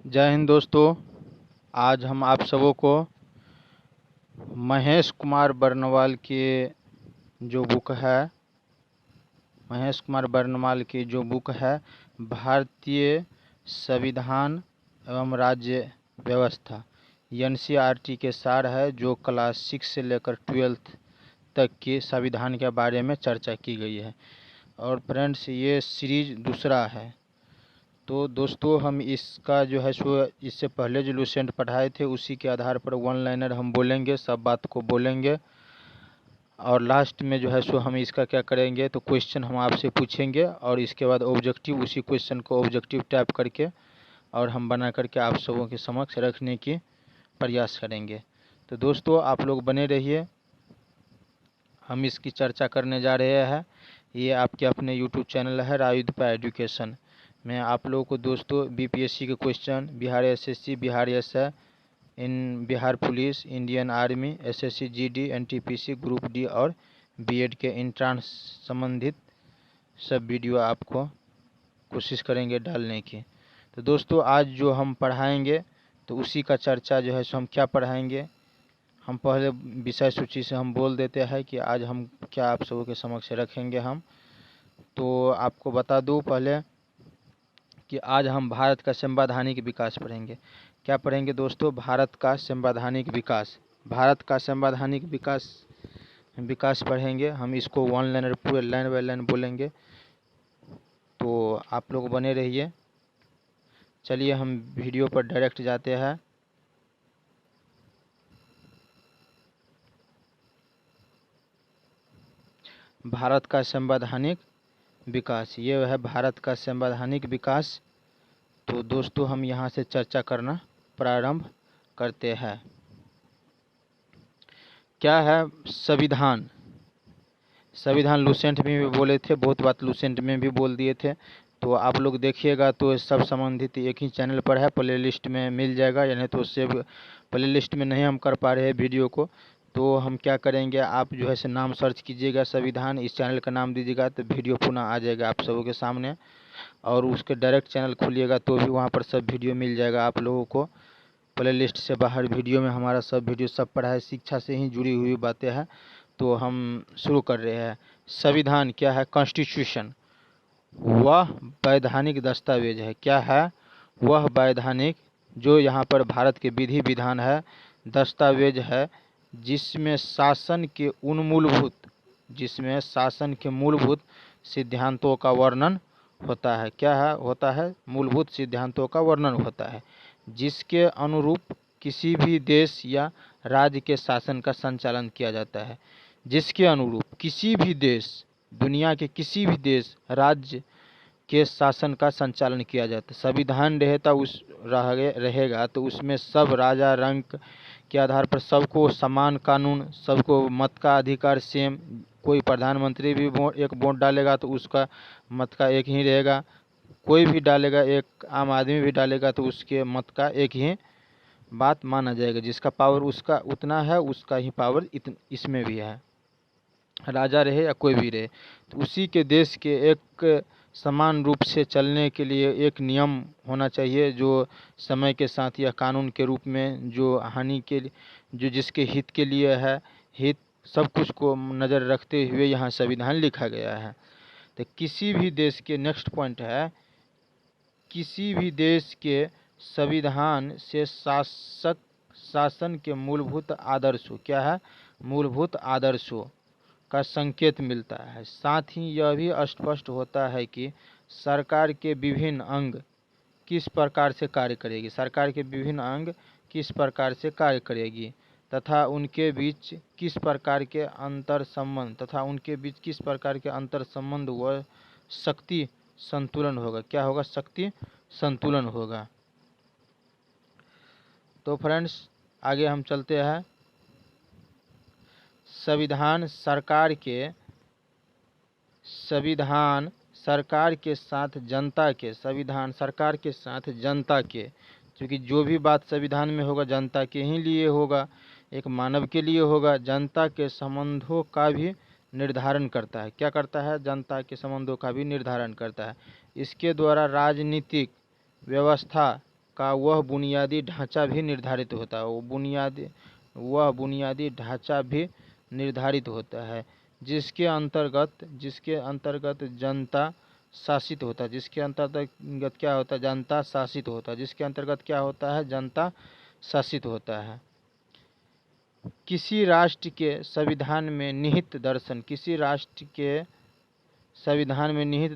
जय हिंद दोस्तों। आज हम आप सबों को महेश कुमार बर्नवाल के जो बुक है महेश कुमार बर्नवाल की जो बुक है भारतीय संविधान एवं राज्य व्यवस्था एनसीईआरटी के सार है, जो क्लास 6 से लेकर 12th तक के संविधान के बारे में चर्चा की गई है। और फ्रेंड्स, ये सीरीज दूसरा है। तो दोस्तों, हम इसका जो है सो इससे पहले जो लुसेंट पढ़ाए थे उसी के आधार पर वन लाइनर हम बोलेंगे, सब बात को बोलेंगे। और लास्ट में जो है सो हम इसका क्या करेंगे, तो क्वेश्चन हम आपसे पूछेंगे और इसके बाद ऑब्जेक्टिव, उसी क्वेश्चन को ऑब्जेक्टिव टाइप करके और हम बना करके आप सबों के समक्ष रखने की प्रयास करेंगे। तो दोस्तों, आप लोग बने रहिए, हम इसकी चर्चा करने जा रहे हैं। ये आपके अपने यूट्यूब चैनल है रायुदपा एजुकेशन। मैं आप लोगों को दोस्तों बीपीएससी के question, Bihar SSC, Bihar SI, इन Bihar police, Indian army, SSC GD, NTPC, group D और बीएड के एंट्रेंस संबंधित सब वीडियो आपको कोशिश करेंगे डालने की। तो दोस्तों, आज जो हम पढ़ाएंगे तो उसी का चर्चा जो है सो हम क्या पढ़ाएंगे, हम पहले विषय सूची से हम बोल देते हैं कि आज हम क्या आप सबों के समक्ष रखेंगे। हम तो आपको बता दूं पहले कि आज हम भारत का संवैधानिक विकास पढ़ेंगे। क्या पढ़ेंगे दोस्तों? भारत का संवैधानिक विकास। भारत का संवैधानिक विकास पढ़ेंगे हम। इसको वन लाइनर पूरे लाइन बाय लाइन बोलेंगे। तो आप लोग बने रहिए। चलिए हम वीडियो पर डायरेक्ट जाते हैं। भारत का संवैधानिक विकास, ये है भारत का संवैधानिक विकास। तो दोस्तों, हम यहाँ से चर्चा करना प्रारंभ करते हैं। क्या है संविधान? संविधान लुसेंट में भी बोले थे, बहुत बात लुसेंट में भी बोल दिए थे। तो आप लोग देखिएगा तो सब संबंधित एक ही चैनल पर है, प्ले लिस्ट में मिल जाएगा। यानी तो सेव प्ले लिस्ट में नहीं हम कर पा रहे हैं वीडियो को, तो हम क्या करेंगे, आप जो है से नाम सर्च कीजिएगा संविधान, इस चैनल का नाम दीजिएगा तो वीडियो पुनः आ जाएगा आप सबों के सामने। और उसके डायरेक्ट चैनल खोलिएगा तो भी वहाँ पर सब वीडियो मिल जाएगा आप लोगों को। प्ले लिस्ट से बाहर वीडियो में हमारा सब वीडियो, सब पढ़ाई शिक्षा से ही जुड़ी हुई बातें हैं। तो हम शुरू कर रहे हैं। संविधान क्या है? कॉन्स्टिट्यूशन वह वैधानिक दस्तावेज है। क्या है? वह वैधानिक, जो यहाँ पर भारत के विधि विधान है, दस्तावेज है जिसमें शासन के मूलभूत सिद्धांतों का वर्णन होता है। क्या है? होता है मूलभूत सिद्धांतों का वर्णन होता है, जिसके अनुरूप किसी भी देश या राज्य के शासन का संचालन किया जाता है। जिसके अनुरूप किसी भी देश, दुनिया के किसी भी देश, राज्य के शासन का संचालन किया जाता है। संविधान रहेगा तो उसमें सब राजा रंक के आधार पर सबको समान कानून, सबको मत का अधिकार सेम। कोई प्रधानमंत्री भी एक वोट डालेगा तो उसका मत का एक ही रहेगा। कोई भी डालेगा, एक आम आदमी भी डालेगा तो उसके मत का एक ही बात माना जाएगा। जिसका पावर उसका उतना है, उसका ही पावर इसमें भी है, राजा रहे या कोई भी रहे। तो उसी के देश के एक समान रूप से चलने के लिए एक नियम होना चाहिए, जो समय के साथ या कानून के रूप में जो हानि के लिए, जो जिसके हित के लिए है, हित सब कुछ को नज़र रखते हुए यहाँ संविधान लिखा गया है। तो किसी भी देश के, नेक्स्ट पॉइंट है, किसी भी देश के संविधान से शासन के मूलभूत आदर्शों, क्या है? मूलभूत आदर्शों का संकेत मिलता है। साथ ही यह भी स्पष्ट होता है कि सरकार के विभिन्न अंग किस प्रकार से कार्य करेगी, सरकार के विभिन्न अंग किस प्रकार से कार्य करेगी, तथा उनके बीच किस प्रकार के अंतर संबंध व शक्ति संतुलन होगा। क्या होगा? शक्ति संतुलन होगा। तो फ्रेंड्स, आगे हम चलते हैं। संविधान सरकार के साथ जनता के, क्योंकि जो भी बात संविधान में होगा जनता के ही लिए होगा, एक मानव के लिए होगा। जनता के संबंधों का भी निर्धारण करता है। क्या करता है? जनता के संबंधों का भी निर्धारण करता है। इसके द्वारा राजनीतिक व्यवस्था का वह बुनियादी ढांचा भी निर्धारित होता है। वह बुनियादी ढांचा भी निर्धारित होता है जिसके अंतर्गत जनता शासित होता है। जिसके अंतर्गत क्या होता है? जनता शासित होता है। जिसके अंतर्गत क्या होता है? जनता शासित होता है। किसी राष्ट्र के संविधान में निहित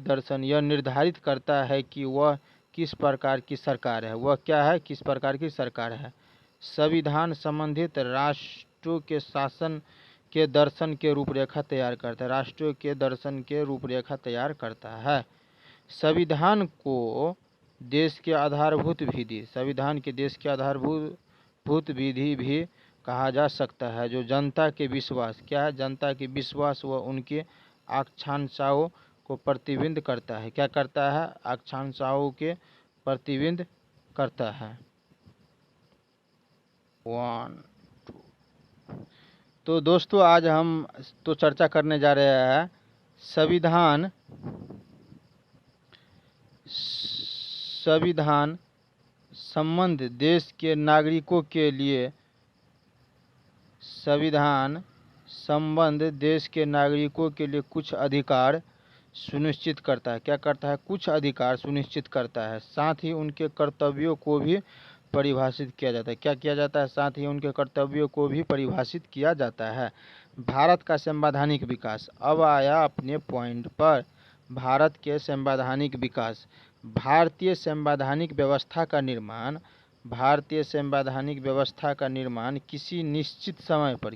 दर्शन यह निर्धारित करता है कि वह किस प्रकार की सरकार है। वह क्या है? किस प्रकार की सरकार है। संविधान संबंधित राष्ट्रों के शासन के दर्शन के रूपरेखा तैयार करता है। राष्ट्रों के दर्शन के रूपरेखा तैयार करता है। संविधान को देश के आधारभूत विधि भी कहा जा सकता है, जो जनता के विश्वास क्या है? जनता के विश्वास व उनके आकांक्षाओं को प्रतिबिंबित करता है। क्या करता है? आकांक्षाओं के प्रतिबिंबित करता है। 1 2। तो दोस्तों आज हम तो चर्चा करने जा रहे हैं संविधान संबंध देश के नागरिकों के लिए कुछ अधिकार सुनिश्चित करता है। क्या करता है? कुछ अधिकार सुनिश्चित करता है। साथ ही उनके कर्तव्यों को भी परिभाषित किया जाता है। क्या किया जाता है? साथ ही उनके कर्तव्यों को भी परिभाषित किया जाता है। भारत का संवैधानिक विकास अब आया अपने पॉइंट पर। भारत के संवैधानिक विकास। भारतीय संवैधानिक व्यवस्था का निर्माण किसी निश्चित समय पर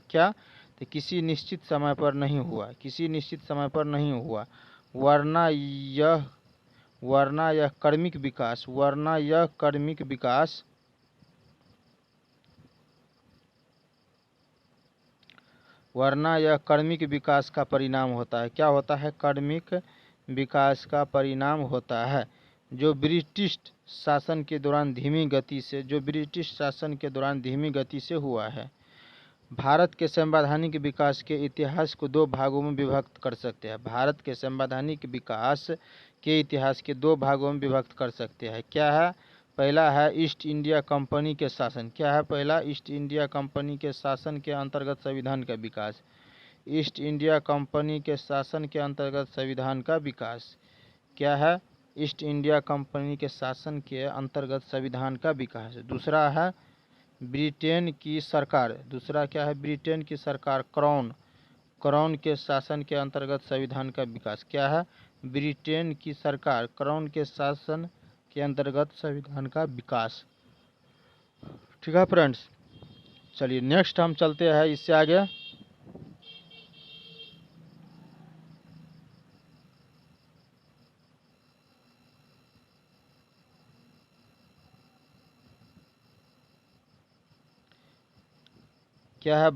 किसी निश्चित समय पर नहीं हुआ, वरना यह कर्मिक विकास का परिणाम होता है। क्या होता है? कर्मिक विकास का परिणाम होता है, जो ब्रिटिश शासन के दौरान धीमी गति से हुआ है। भारत के संवैधानिक विकास के इतिहास को 2 भागों में विभक्त कर सकते हैं। भारत के संवैधानिक विकास के इतिहास के 2 भागों में विभक्त कर सकते हैं। क्या है? पहला है ईस्ट इंडिया कंपनी के शासन। क्या है? पहला ईस्ट इंडिया कंपनी के शासन के अंतर्गत संविधान का विकास। ईस्ट इंडिया कंपनी के शासन के अंतर्गत संविधान का विकास। क्या है? ईस्ट इंडिया कंपनी के शासन के अंतर्गत संविधान का विकास। दूसरा है ब्रिटेन की सरकार। दूसरा क्या है? ब्रिटेन की सरकार क्राउन के शासन के अंतर्गत संविधान का विकास। क्या है? ब्रिटेन की सरकार क्राउन के शासन के अंतर्गत संविधान का विकास। ठीक है फ्रेंड्स, चलिए नेक्स्ट हम चलते हैं इससे आगे। क्या है?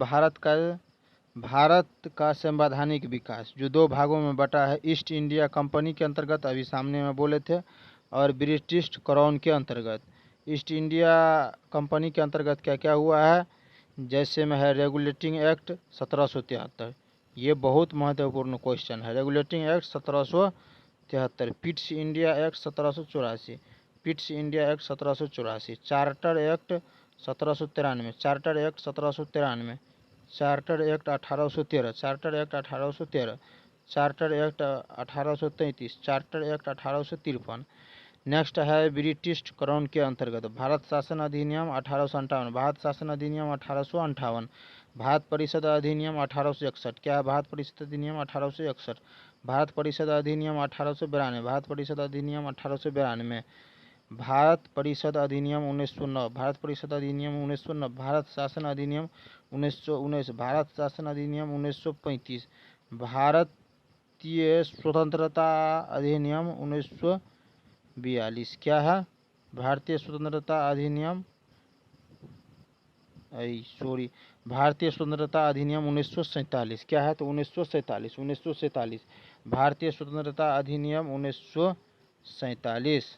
भारत का संवैधानिक विकास जो 2 भागों में बटा है। ईस्ट इंडिया कंपनी के अंतर्गत अभी सामने में बोले थे, और ब्रिटिश क्राउन के अंतर्गत। ईस्ट इंडिया कंपनी के अंतर्गत क्या क्या हुआ है? जैसे में है रेगुलेटिंग एक्ट 1773। ये बहुत महत्वपूर्ण क्वेश्चन है। Regulating act 1773, Pitt's India act 1784, charter act 1793, charter act 1793, charter act 1813, charter act 1813, charter act 1833, charter act 1853। Next है ब्रिटिश क्राउन के अंतर्गत भारत शासन अधिनियम 1858, भारत शासन अधिनियम 1858, भारत परिषद अधिनियम 1861। क्या है? भारत परिषद अधिनियम 1861, भारत परिषद अधिनियम 1892, भारत परिषद अधिनियम 1892, भारत परिषद अधिनियम 1909, भारत परिषद अधिनियम 1909, भारत शासन अधिनियम 1919, भारत शासन अधिनियम 1935, भारतीय स्वतंत्रता अधिनियम 1942। क्या है? भारतीय स्वतंत्रता अधिनियम 1947। क्या है? तो 1947 भारतीय स्वतंत्रता अधिनियम 1947।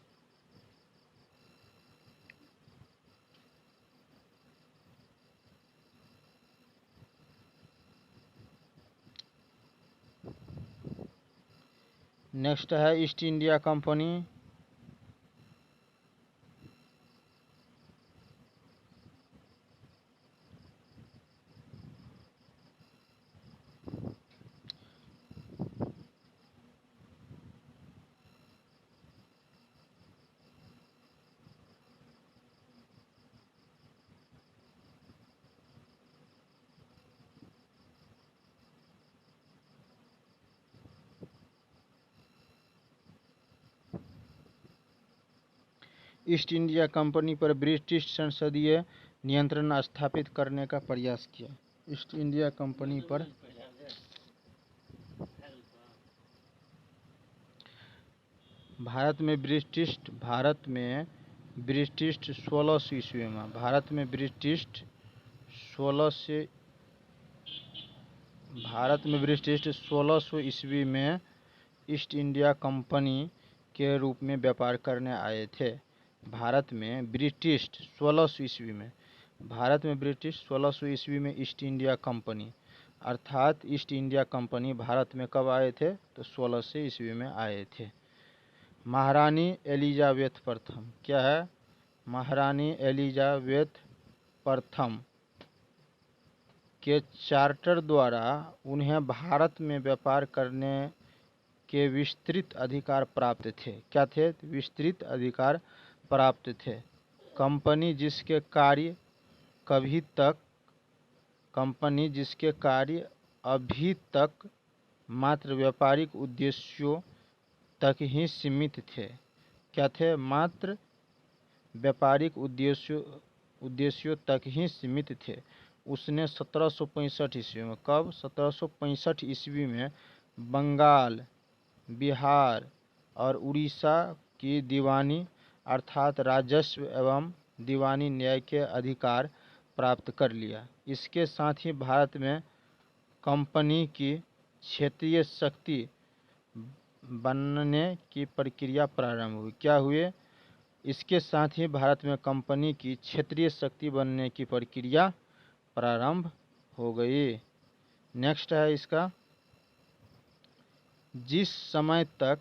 नेक्स्ट है east India company east India company पर ब्रिटिश संसदीय नियंत्रण स्थापित करने का प्रयास किया। ईस्ट इंडिया कंपनी पर भारत में ब्रिटिश 1600 ईस्वी में 1600 ईस्वी में ईस्ट इंडिया कंपनी के रूप में व्यापार करने आए थे। भारत में ब्रिटिश 1600 ईस्वी में ईस्ट इंडिया कंपनी अर्थात ईस्ट इंडिया कंपनी भारत में कब आए थे? तो 1600 ईस्वी में आए थे। महारानी एलिजाबेथ प्रथम क्या है? महारानी एलिजाबेथ प्रथम के चार्टर द्वारा उन्हें भारत में व्यापार करने के विस्तृत अधिकार प्राप्त थे। क्या थे? विस्तृत अधिकार प्राप्त थे। कंपनी जिसके कार्य अभी तक मात्र व्यापारिक उद्देश्यों तक ही सीमित थे। क्या थे? मात्र व्यापारिक उद्देश्यों तक ही सीमित थे। उसने 1765 ईस्वी में कब? 1765 ईस्वी में बंगाल, बिहार और उड़ीसा की दीवानी अर्थात राजस्व एवं दीवानी न्याय के अधिकार प्राप्त कर लिया। इसके साथ ही भारत में कंपनी की क्षेत्रीय शक्ति बनने की प्रक्रिया प्रारंभ हुई। क्या हुए? इसके साथ ही भारत में कंपनी की क्षेत्रीय शक्ति बनने की प्रक्रिया प्रारंभ हो गई। नेक्स्ट है इसका, जिस समय तक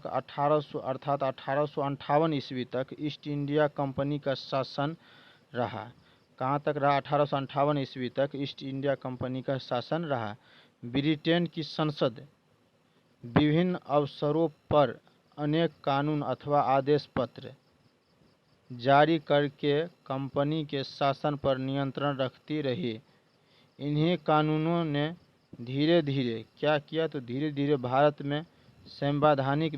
1858 ईस्वी तक ईस्ट इंडिया कंपनी का शासन रहा। कहाँ तक रहा? 1858 ईस्वी तक ईस्ट इंडिया कंपनी का शासन रहा। ब्रिटेन की संसद विभिन्न अवसरों पर अनेक कानून अथवा आदेश पत्र जारी करके कंपनी के शासन पर नियंत्रण रखती रही। इन्हीं कानूनों ने धीरे धीरे क्या किया? तो धीरे धीरे भारत में संवैधानिक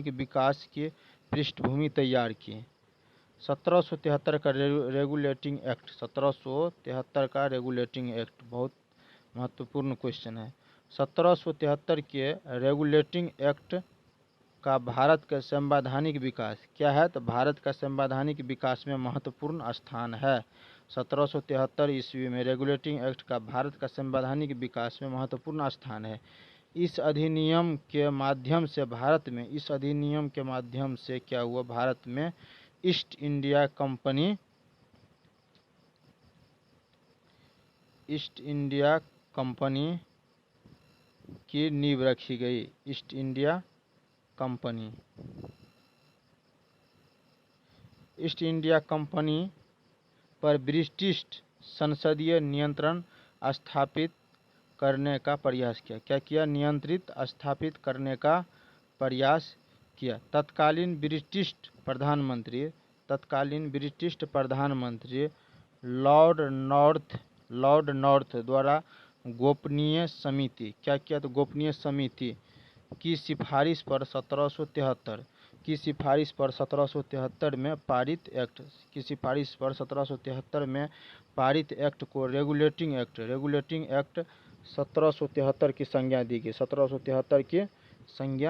विकास की पृष्ठभूमि तैयार की। 1773 का रेगुलेटिंग एक्ट 1773 का रेगुलेटिंग एक्ट बहुत महत्वपूर्ण क्वेश्चन है। 1773 के रेगुलेटिंग एक्ट का भारत का संवैधानिक विकास क्या है? तो भारत का संवैधानिक विकास में महत्वपूर्ण स्थान है। 1773 ईस्वी में रेगुलेटिंग एक्ट का भारत का संवैधानिक विकास में महत्वपूर्ण स्थान है। इस अधिनियम के माध्यम से क्या हुआ? भारत में ईस्ट इंडिया कंपनी की नींव रखी गई। ईस्ट इंडिया कंपनी पर ब्रिटिश संसदीय नियंत्रण स्थापित करने का प्रयास किया। क्या किया? नियंत्रित स्थापित करने का प्रयास किया। तत्कालीन ब्रिटिश प्रधानमंत्री लॉर्ड नॉर्थ द्वारा गोपनीय समिति क्या किया? तो गोपनीय समिति की सिफारिश पर 1773 में पारित एक्ट को रेगुलेटिंग एक्ट 1773 की संज्ञा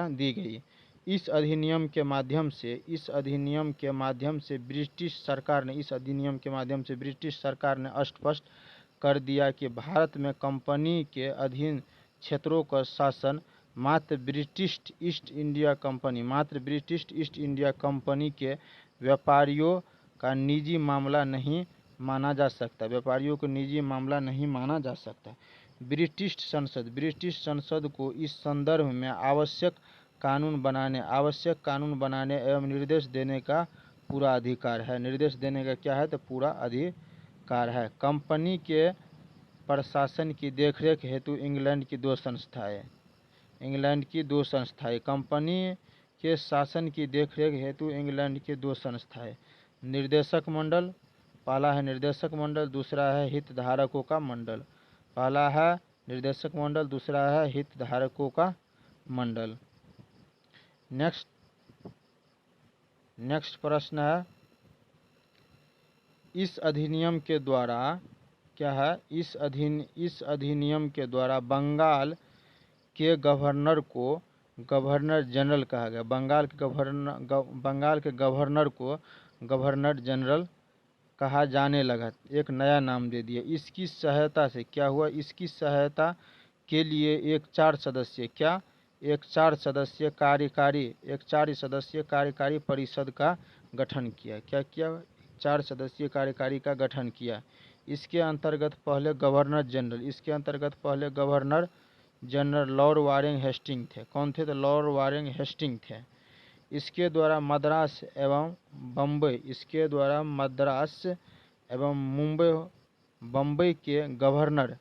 दी गई। इस अधिनियम के माध्यम से ब्रिटिश सरकार ने स्पष्ट कर दिया कि भारत में कंपनी के अधीन क्षेत्रों का शासन मात्र ब्रिटिश ईस्ट इंडिया कंपनी के व्यापारियों का निजी मामला नहीं माना जा सकता। ब्रिटिश संसद को इस संदर्भ में आवश्यक कानून बनाने एवं निर्देश देने का पूरा अधिकार है। तो पूरा अधिकार है। कंपनी के प्रशासन की देखरेख हेतु इंग्लैंड की दो संस्थाएं कंपनी के शासन की देखरेख हेतु इंग्लैंड की दो संस्थाएं निर्देशक मंडल, पहला है निर्देशक मंडल, दूसरा है हितधारकों का मंडल। नेक्स्ट प्रश्न है, इस अधिनियम के द्वारा क्या है, इस अधिनियम के द्वारा बंगाल के गवर्नर को गवर्नर जनरल कहा गया। बंगाल के गवर्नर को गवर्नर जनरल कहा जाने लगा, एक नया नाम दे दिया। इसकी सहायता से क्या हुआ, इसकी सहायता के लिए एक 4 सदस्यीय कार्यकारी परिषद का गठन किया। क्या किया, 4 सदस्यीय कार्यकारी का गठन किया। इसके अंतर्गत पहले governor general Lord Warren Hasting थे। कौन थे, तो लॉर्ड वारेन हेस्टिंग थे। इसके द्वारा मद्रास एवं बम्बई के गवर्नर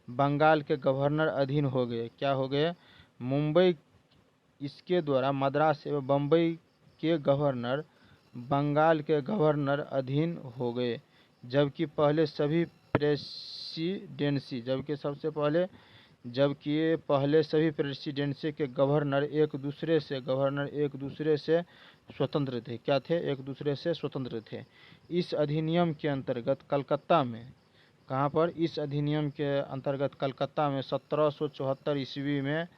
बंगाल के गवर्नर अधीन हो गए। क्या हो गए, इसके द्वारा मद्रास एवं बम्बई के गवर्नर बंगाल के गवर्नर अधीन हो गए। जबकि पहले सभी प्रेसिडेंसी के गवर्नर एक दूसरे से स्वतंत्र थे। क्या थे, एक दूसरे से स्वतंत्र थे। इस अधिनियम के अंतर्गत कलकत्ता में, कहाँ पर, इस अधिनियम के अंतर्गत कलकत्ता में 1774 ईस्वी में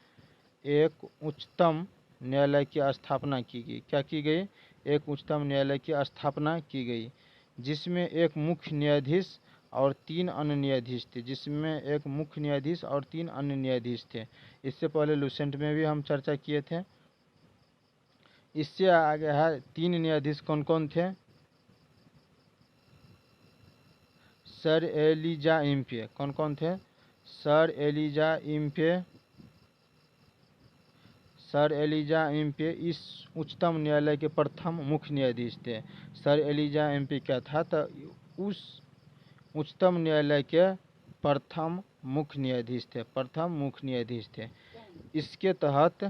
एक उच्चतम न्यायालय की स्थापना की गई। क्या की गई, एक उच्चतम न्यायालय की स्थापना की गई, जिसमें एक मुख्य न्यायाधीश और 3 अन्य न्यायाधीश थे। इससे पहले लुसेंट में भी हम चर्चा किए थे। इससे आगे है 3 न्यायाधीश कौन कौन थे, सर एलिजा इम्पे। कौन कौन थे, सर एलिजा इम्पे इस उच्चतम न्यायालय के प्रथम मुख्य न्यायाधीश थे। सर एलिजा इम्पे क्या था, तो उस उच्चतम न्यायालय के प्रथम मुख्य न्यायाधीश थे। इसके तहत